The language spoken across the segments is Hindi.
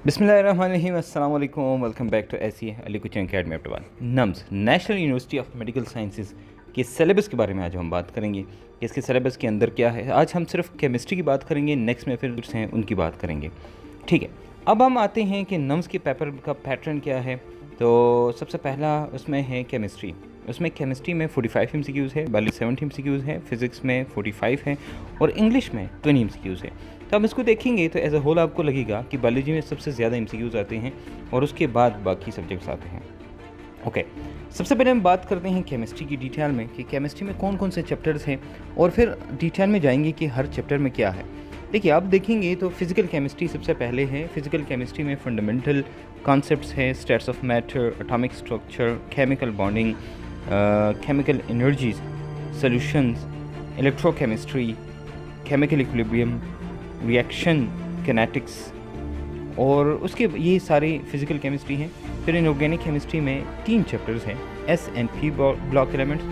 बिस्मिल्लाहिर्रहमानिर्रहीम अस्सलाम वालेकुम welcome back to SE Ali coaching academy Abbottabad NUMS national university of medical sciences के सिलेबस के बारे में आज हम बात करेंगे कि इसके सिलेबस के अंदर क्या है। आज हम सिर्फ केमिस्ट्री की बात करेंगे, नेक्स्ट में फिर हैं उनकी बात करेंगे। ठीक है, अब हम आते हैं कि नम्स के पेपर का पैटर्न क्या है। तो सबसे पहला उसमें है केमिस्ट्री। उसमें केमिस्ट्री में 45 MCQs है, बायोलॉजी 70 MCQs है, फिज़िक्स में 45 है और इंग्लिश में 20 MCQs है। तो हम इसको देखेंगे तो एज अ होल आपको लगेगा कि बायोलॉजी में सबसे ज़्यादा MCQs आते हैं और उसके बाद बाकी सब्जेक्ट्स आते हैं। ओके, सबसे पहले हम बात करते हैं केमिस्ट्री की डिटेल में कि केमिस्ट्री में कौन कौन से चैप्टर्स हैं और फिर डिटेल में जाएंगे कि हर चैप्टर में क्या है। देखिए, आप देखेंगे तो फिज़िकल केमिस्ट्री सबसे पहले है। फिज़िकल केमिस्ट्री में फंडामेंटल कॉन्सेप्ट्स है, states of matter, atomic structure, chemical bonding, chemical energies, solutions, electrochemistry, chemical equilibrium, reaction kinetics और उसके ये सारे फिज़िकल केमिस्ट्री हैं। फिर इनऑर्गेनिक केमिस्ट्री में 3 चैप्टर्स हैं, S&P block elements,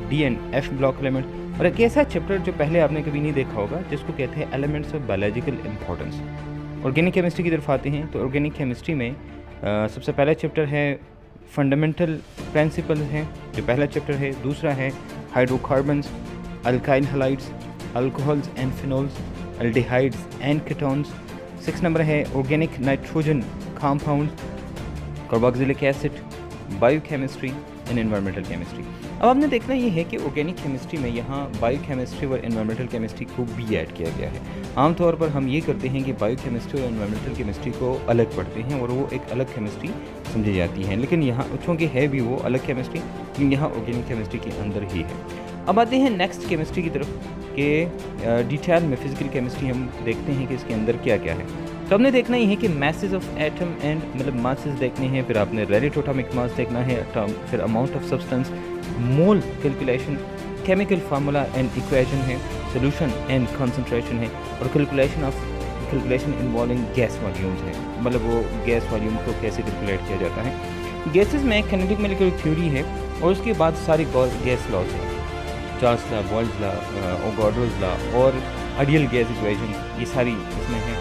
D&F block elements और एक ऐसा चैप्टर जो पहले आपने कभी नहीं देखा होगा जिसको कहते हैं elements of biological importance. Organic chemistry की तरफ आते हैं तो ऑर्गेनिक केमिस्ट्री में सबसे पहला चैप्टर है फंडामेंटल प्रिंसिपल है, जो पहला चैप्टर है। दूसरा है hydrocarbons, alkyl halides, alcohols and phenols, aldehydes and ketones. 6 number है organic nitrogen compounds, carboxylic acid, biochemistry and environmental chemistry. अब आपने देखना ये है कि ऑर्गेनिक केमिस्ट्री में यहाँ बायोकेमिस्ट्री और एनवायरमेंटल केमिस्ट्री को भी ऐड किया गया है। आमतौर पर हम ये करते हैं कि बायोकेमिस्ट्री और एनवायरमेंटल केमिस्ट्री को अलग पढ़ते हैं और वो एक अलग केमिस्ट्री समझी जाती है, लेकिन यहाँ चूँकि है भी वो अलग केमिस्ट्री, लेकिन यहाँ ऑर्गेनिक केमिस्ट्री के अंदर ही है। अब आते हैं नेक्स्ट केमिस्ट्री की तरफ के डिटेल में फिजिकल केमिस्ट्री हम देखते हैं कि इसके अंदर क्या क्या है। तो हमने देखना ही है कि मैसेज ऑफ एटम एंड मतलब मासेस देखने हैं, फिर आपने रेलेटिव एटॉमिक मास देखना है, फिर amount of substance, mole calculation, chemical formula and equation है, सोल्यूशन एंड कंसंट्रेशन है और कैलकुलेशन इन्वॉल्विंग गैस वॉल्यूम्स है, मतलब वो गैस वॉल्यूम को कैसे कैलकुलेट किया जाता है। गैसेस में किनेटिक मॉलिक्यूलर थ्योरी है और उसके बाद सारी गैस लॉज है, Charles law, Boyle's law, Avogadro's law और आइडियल गैस इक्वेशन, ये सारी इसमें है।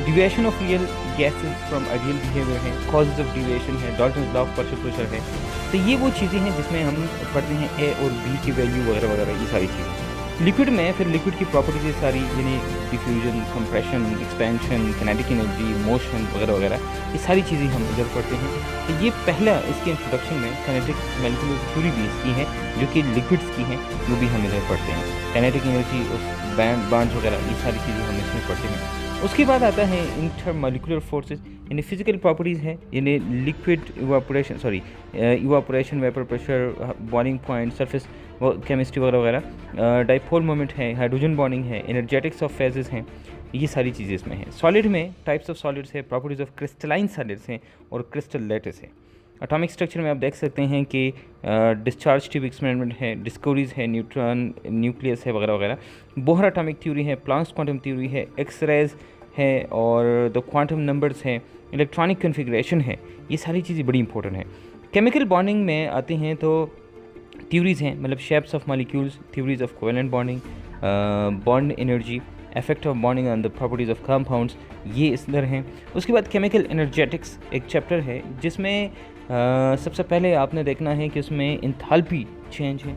Deviation of real gases from ideal behaviour है, कॉजेज ऑफ डिविएशन है, Dalton's law of partial pressure है। तो ये वो चीज़ें हैं जिसमें हम पढ़ते हैं ए और बी की वैल्यू वगैरह वगैरह, ये सारी चीज़ें। लिक्विड में फिर लिक्विड की प्रॉपर्टीज सारी, यानी diffusion, compression, expansion, kinetic energy, motion वगैरह वगैरह, ये सारी चीज़ें हम इधर पढ़ते हैं। तो ये पहला इसके इंट्रोडक्शन में किनेटिक मॉलिक्यूलर थ्योरी भी इसकी है जो कि लिक्विड्स की हैं, वो भी हम इधर पढ़ते हैं। किनेटिक एनर्जी, बांड्स वगैरह, ये सारी चीज़ें हम इसमें पढ़ते हैं। उसके बाद आता है इंटरमॉलिक्यूलर फोर्सेस, यानी फिजिकल प्रॉपर्टीज़ है, यानी liquid evaporation, vapour pressure, boiling point, surface chemistry वगैरह वगैरह, डाइपोल मोमेंट है, हाइड्रोजन बॉन्डिंग है, एनर्जेटिक्स ऑफ फेजेस हैं, ये सारी चीज़ें इसमें हैं। सॉलिड में टाइप्स ऑफ सॉलिड्स है, प्रॉपर्टीज़ ऑफ क्रिस्टलाइन सॉलिड्स हैं और क्रिस्टल लैटिस है। एटॉमिक स्ट्रक्चर में आप देख सकते हैं कि डिस्चार्ज ट्यूब एक्सपेरिमेंट है, डिस्कवरीज है, न्यूट्रॉन न्यूक्लियस है वगैरह वगैरह। बोहर एटॉमिक थ्योरी है, प्लांक्स क्वांटम थ्योरी है, एक्सरेज है और द क्वांटम नंबर्स हैं, इलेक्ट्रॉनिक कन्फिग्रेशन है, ये सारी चीज़ें बड़ी इंपॉर्टेंट हैं। केमिकल बॉन्डिंग में आते हैं तो थ्योरीज़ हैं, मतलब shapes of molecules, theories of covalent bonding, bond energy, effect of bonding on the properties of compounds, ये इस तरह हैं। उसके बाद केमिकल एनर्जेटिक्स एक चैप्टर है जिसमें सबसे पहले आपने देखना है कि उसमें इंथैल्पी चेंज है,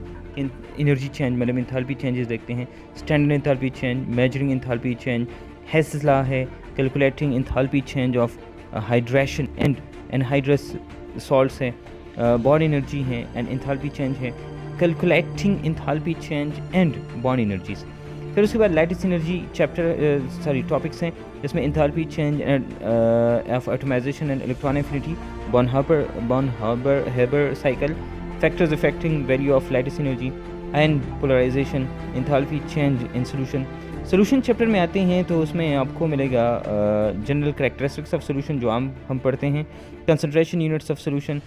एनर्जी चेंज, मतलब इंथैल्पी चेंजेस देखते हैं, standard enthalpy change, measuring enthalpy change, Hess law है, calculating enthalpy change of hydration and anhydrous salts है, बॉन्ड एनर्जी है एंड इंथैल्पी चेंज है, calculating enthalpy change and bond energies. फिर उसके बाद लैटिस एनर्जी चैप्टर टॉपिक्स हैं जिसमें enthalpy change and of atomisation and electron affinity, Born Haber cycle, factors affecting value of lattice energy and polarisation, enthalpy change in solution chapter में आते हैं तो उसमें आपको मिलेगा जनरल कैरेक्टरिस्टिक्स ऑफ सोल्यूशन जो हम पढ़ते हैं, concentration units of solution,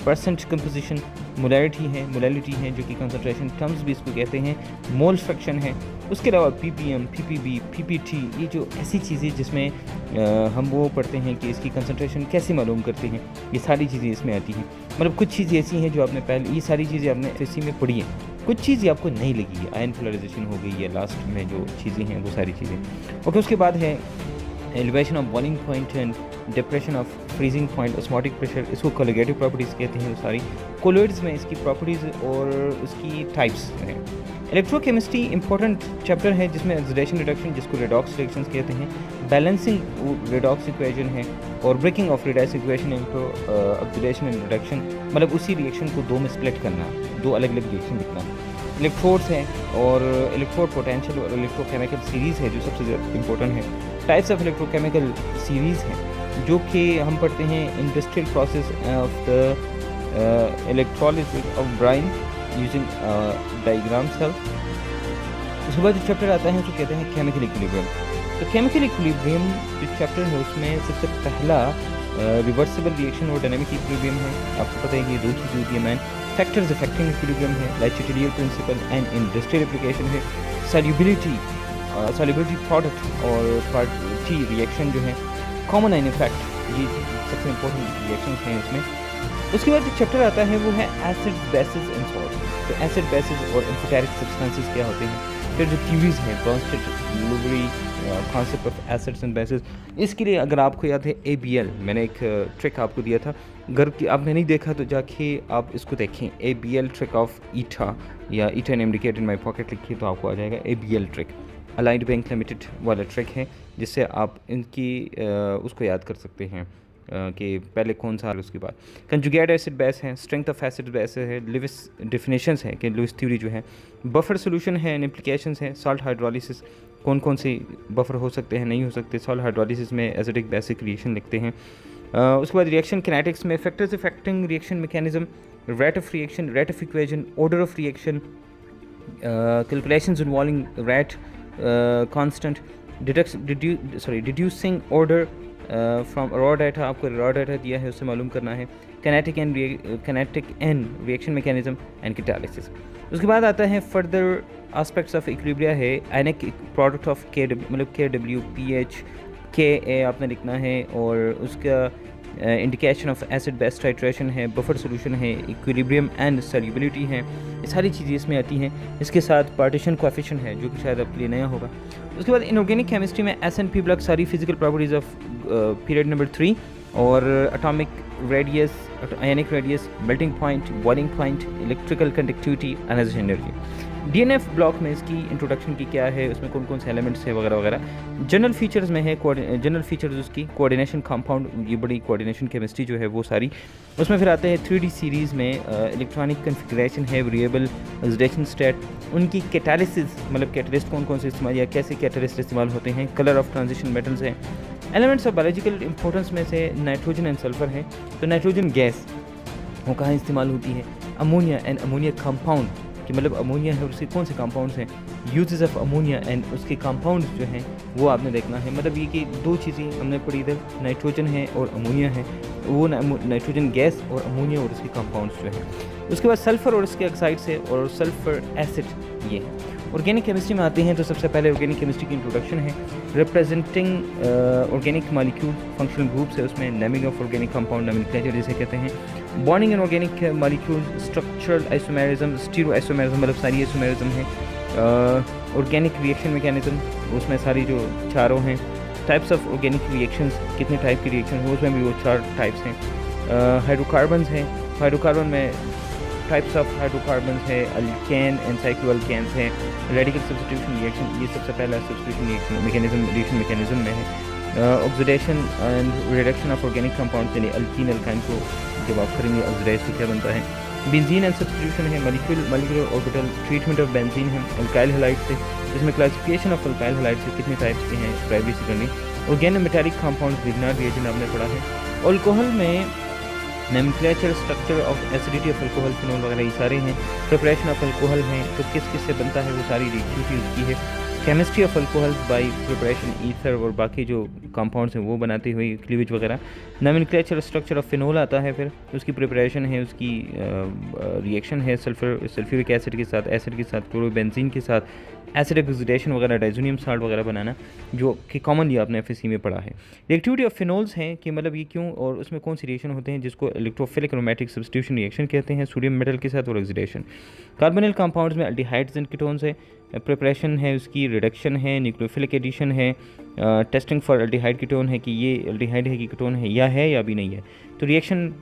percent composition, molality है जो कि कंसंट्रेशन टर्म्स भी इसको कहते हैं, मोल फ्रैक्शन है। उसके अलावा ppm, ppb, ppt, ये जो ऐसी चीज़ें जिसमें हम वो पढ़ते हैं कि इसकी कंसंट्रेशन कैसे मालूम करते हैं, ये सारी चीज़ें इसमें आती हैं। मतलब कुछ चीज़ें ऐसी हैं जो आपने पहले, ये सारी चीज़ें आपने एसएससी में पढ़ी हैं, कुछ चीज़ें आपको नहीं लगी है, आयन पोलराइजेशन हो गई है, लास्ट में जो चीज़ें हैं वो सारी चीज़ें। ओके, उसके बाद है elevation of boiling point and depression of freezing point, osmotic pressure, इसको कोलिगेटिव प्रॉपर्टीज़ कहते हैं वो सारी। कोलॉइड्स में इसकी प्रॉपर्टीज़ और उसकी टाइप्स हैं। इलेक्ट्रोकेमिस्ट्री इंपॉर्टेंट चैप्टर है जिसमें ऑक्सीडेशन रिडक्शन, जिसको रेडॉक्स रिएक्शंस कहते हैं, बैलेंसिंग रेडॉक्स इक्वेशन है, और breaking off redox equation into oxidation and reduction, मतलब उसी रिएक्शन को दो में स्प्लिट करना, दो अलग अलग रिएक्शन लिखना। इलेक्ट्रोड्स हैं और इलेक्ट्रोड पोटेंशियल और इलेक्ट्रोकेमिकल सीरीज़ है जो सबसे ज़्यादा इंपॉर्टेंट है। टाइप्स ऑफ इलेक्ट्रोकेमिकल सीरीज़ हैं जो कि हम पढ़ते हैं industrial process of the electrolysis of brine using diagram cell. उसके बाद जो चैप्टर आता है उसको कहते हैं केमिकल इक्विलिब्रियम। तो केमिकल इक्विलिब्रियम जो चैप्टर है उसमें सबसे पहला रिवर्सिबल रिएक्शन और डायनेमिक इक्विलिब्रियम है। आपको पता है कि ये दो चीज़ें होती है मैन। फैक्टर्स अफेक्टिंग इक्विलिब्रियम है, लाइचिटिलियर प्रिंसिपल एंड इंडस्ट्रियल एप्लीकेशन है। सॉल्युबिलिटी प्रोडक्ट और पार्टी रिएक्शन जो है, कॉमन एंड इफेक्ट, ये सबसे इंपॉर्टेंट रिएक्शंस हैं इसमें। उसके बाद जो चैप्टर आता है वो है एसिड बेसिस एंड सॉल्ट। तो एसिड बेसिस और एम्फोटेरिक सब्सटेंसेस क्या होते हैं, फिर जो थ्योरीज हैं, Brønsted concept of acids and bases. इसके लिए अगर आपको याद है ABL, मैंने एक ट्रिक आपको दिया था, अगर कि आपने नहीं देखा तो जाके आप इसको देखें। ABL ट्रिक ऑफ ईटा या ईटा इंडिकेट इन माई पॉकेट लिखिए तो आपको आ जाएगा ABL trick, aligned bank limited वाला ट्रिक है, जिससे आप इनकी उसको याद कर सकते हैं कि पहले कौन सा, उसके बाद कंजुगेट एसिड बेस है, स्ट्रेंथ ऑफ एसिड बेस है, लिविस डिफिनेशंस है कि लुईस थ्योरी जो है, बफर सोल्यूशन है एंड इम्प्लीकेशंस है, सॉल्ट हाइड्रोलिसिस, कौन कौन से बफर हो सकते हैं, नहीं हो सकते, सॉल्ट हाइड्रोलिसिस में एसिडिक बेसिक रिएक्शन लिखते हैं। उसके बाद रिएक्शन किनेटिक्स में factors affecting reaction mechanism, rate of reaction, rate of equation, order of reaction, calculations involving rate constant, deducing order from raw data, आपको रॉ डाटा दिया है उससे मालूम करना है, kinetic and reaction mechanism and catalysis. उसके बाद आता है फर्दर एस्पेक्ट्स ऑफ इक्विलिब्रिया है, आयनिक प्रोडक्ट ऑफ मतलब KW, pH, Ka आपने लिखना है, और उसका indication of acid base titration है, बफर सोल्यूशन है, इक्विलिब्रियम एंड सॉल्युबिलिटी है, ये सारी चीज़ें इसमें आती हैं। इसके साथ पार्टीशन कोएफिशिएंट है जो कि शायद आपके लिए नया होगा। उसके बाद इनऑर्गेनिक केमिस्ट्री में SNP ब्लॉक, सारी physical properties of period number 3, और atomic radius, ionic radius, melting point, boiling point, electrical conductivity, energy energy. DNF block में इसकी इंट्रोडक्शन की क्या है, उसमें कौन कौन से एलिमेंट्स है वगैरह वगैरह। जनरल फीचर्स में है, जनरल फीचर्स उसकी कोऑर्डिनेशन कंपाउंड, ये बड़ी कोऑर्डिनेशन केमिस्ट्री जो है वो सारी। उसमें फिर आते हैं 3D सीरीज़ में इलेक्ट्रॉनिक कन्फिगरेशन है, वेरिएबल ऑक्सीडेशन स्टेट, उनकी कैटालिसिस, मतलब कैटलिस्ट कौन कौन से इस्तेमाल या कैसे कैटलिस्ट इस्तेमाल होते हैं, कलर ऑफ ट्रांजिशन मेटल्स हैं। एलिमेंट्स ऑफ बायोलॉजिकल इंपॉर्टेंस में से नाइट्रोजन एंड सल्फर है। तो नाइट्रोजन गैस वो कहाँ इस्तेमाल होती है, अमोनिया एंड अमोनिया कंपाउंड, कि मतलब अमोनिया है और उसके कौन से कंपाउंड्स हैं, यूजेस ऑफ अमोनिया एंड उसके कंपाउंड्स जो हैं वो आपने देखना है। मतलब ये कि दो चीज़ें हमने पढ़ी, इधर नाइट्रोजन है और अमोनिया है, वो नाइट्रोजन गैस और अमोनिया और उसके कंपाउंड्स जो हैं। उसके बाद सल्फ़र और उसके ऑक्साइड्स है और सल्फ़र एसिड। ये ऑर्गेनिक केमिस्ट्री में आते हैं तो सबसे पहले ऑर्गेनिक केमिस्ट्री की इंट्रोडक्शन है, representing organic molecule functional groups है, उसमें naming of organic compound, nomenclature जिसे कहते हैं, bonding in organic molecule, structural isomerism, stereo isomerism, मतलब सारी आइसोमेरिज्म है, ऑर्गेनिक रिएक्शन मैकेनिज्म, उसमें सारी जो चारों हैं, टाइप्स ऑफ ऑर्गेनिक रिएक्शंस, कितने टाइप की रिएक्शन है उसमें भी वो 4 टाइप्स हैं। हाइड्रोकार्बन्स हैं, हाइड्रोकार्बन में टाइप्स ऑफ हाइड्रोकार्बन्स है, अल्केन एंड साइक्लोअल्केन्स हैं, रेडिकल सब्स्टिट्यूशन रिएक्शन, ये सबसे पहला सब्स्टिट्यूशन रिएक्शन मैकेनिज्म में है। Oxidation and reduction of organic compounds, यानी अल्कीन अल्काइन को जब आप करेंगे ऑक्सीडाइज तो क्या बनता है। बेंजीन एंड सब्स्टिट्यूशन है, molecular orbital treatment of benzene है, अल्काइल हैलाइड से, जिसमें क्लासिफिकेशन ऑफ अल्काइल हैलाइड से कितने टाइप्स के हैं, primary secondary. Organo metallic compounds, Grignard reagent आपने पढ़ा है। अल्कोहल में nomenclature, structure of acidity of alcohol, phenol वगैरह ये सारे हैं। प्रिपरेशन ऑफ अल्कोहल हैं तो किस किस से बनता है वो सारी रिएक्टिविटी उसकी है। Chemistry of alcohol by preparation, ether और बाकी जो कंपाउंड्स हैं वो बनाते हुए क्लीवेज वगैरह। नोमेनक्लेचर, स्ट्रक्चर ऑफ फिनोल आता है, फिर उसकी प्रिपरेशन है, उसकी रिएक्शन है सल्फ्यूरिक एसिड के साथ, एसिड के साथ, क्लोरोबेंजीन के साथ, एसिडिक ऑक्सीडेशन वगैरह, डाइजोनियम साल्ट वगैरह बनाना, जो कि कॉमनली आपने FSC में पढ़ा है। रिएक्टिविटी ऑफ फिनोल्स हैं कि मतलब ये क्यों और उसमें कौन सी रिएक्शन होते हैं, जिसको इलेक्ट्रोफिलिक एरोमेटिक सब्स्टिट्यूशन रिएक्शन कहते हैं, सोडियम मेटल के साथ और ऑक्सीडेशन। कार्बोनिल कंपाउंड्स में अल्डिहाइड्स एंड कीटोन्स है, प्रिपरेशन है उसकी, रिडक्शन है, न्यूक्लियोफिलिक एडिशन है, टेस्टिंग फॉर एल्डिहाइड कीटोन है कि ये एल्डिहाइड है कि कीटोन है या भी नहीं है। तो reaction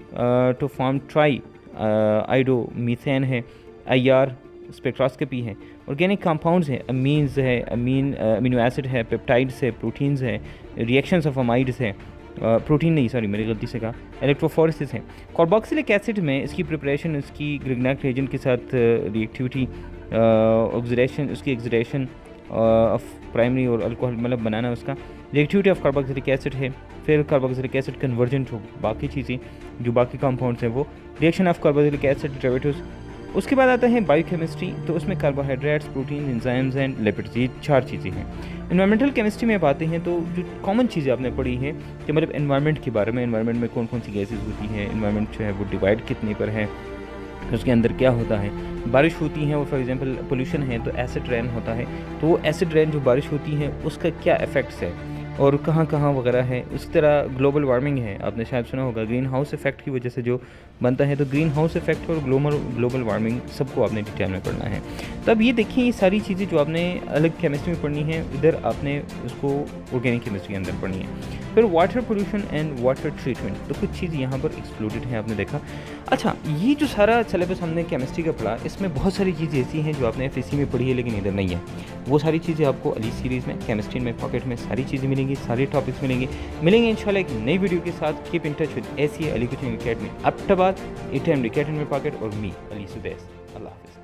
to form tri iodo methane है, IR स्पेक्ट्रोस्कोपी है, ऑर्गेनिक कंपाउंड्स है, अमीन्स है, अमीनो एसिड है, पेप्टाइड्स है, प्रोटीन्स है, रिएक्शंस ऑफ अमाइड्स है, प्रोटीन नहीं सॉरी मेरी गलती से कहा, इलेक्ट्रोफोरेसिस है। कार्बोक्सिलिक एसिड में इसकी प्रिपरेशन, इसकी ग्रिग्नाक रिएजेंट के साथ रिएक्टिविटी, ऑक्सीडेशन, उसकी एक्सीडेशन ऑफ प्राइमरी और अल्कोहल मतलब बनाना उसका, रिएक्टिविटी ऑफ कार्बोक्सिलिक एसिड है। फिर कार्बोक्सिलिक एसिड कन्वर्जेंट हो बाकी चीज़ें जो बाकी कंपाउंड्स हैं वो, reaction of carboxylic acid derivatives. उसके बाद आता है बायोकेमिस्ट्री, तो उसमें carbohydrates, protein, enzymes and lipids, ये 4 चीज़ें हैं। इन्वायरमेंटल केमिस्ट्री में बातें हैं तो जो कॉमन चीज़ें आपने पढ़ी हैं कि मतलब इन्वायरमेंट के बारे में, इन्वायरमेंट में कौन कौन सी गैसेज होती हैं, इन्वायरमेंट जो है वो डिवाइड कितने पर है, उसके अंदर क्या होता है, बारिश होती है वो फॉर एग्जांपल पोल्यूशन है तो एसिड रेन होता है, तो वो एसिड रेन जो बारिश होती है उसका क्या इफ़ेक्ट्स है और कहाँ कहाँ वगैरह है। उसी तरह ग्लोबल वार्मिंग है, आपने शायद सुना होगा ग्रीन हाउस इफेक्ट की वजह से जो बनता है, तो ग्रीन हाउस इफेक्ट और ग्लोबल वार्मिंग सबको आपने डिटेल में पढ़ना है। तब ये देखिए ये सारी चीज़ें जो आपने अलग केमिस्ट्री में पढ़नी है, इधर आपने उसको ऑर्गेनिक केमिस्ट्री के अंदर पढ़नी है। फिर water pollution and water treatment, तो कुछ चीज़ यहाँ पर एक्सक्लूडेड है, आपने देखा। अच्छा, ये जो सारा सिलेबस हमने केमिस्ट्री का पढ़ा, इसमें बहुत सारी चीज़ें ऐसी हैं जो आपने FSC में पढ़ी है लेकिन इधर नहीं है। वो सारी चीज़ें आपको अली सीरीज़ में, केमिस्ट्री में, पॉकेट में सारी चीज़ें मिलेंगी, सारे टॉपिक्स मिलेंगे इंशाल्लाह एक नई वीडियो के साथ। Keep in touch with SE Ali coaching academy, Abbottabad, ETM academy pocket और मी अली सुदैस। अल्लाह हाफ़िज़।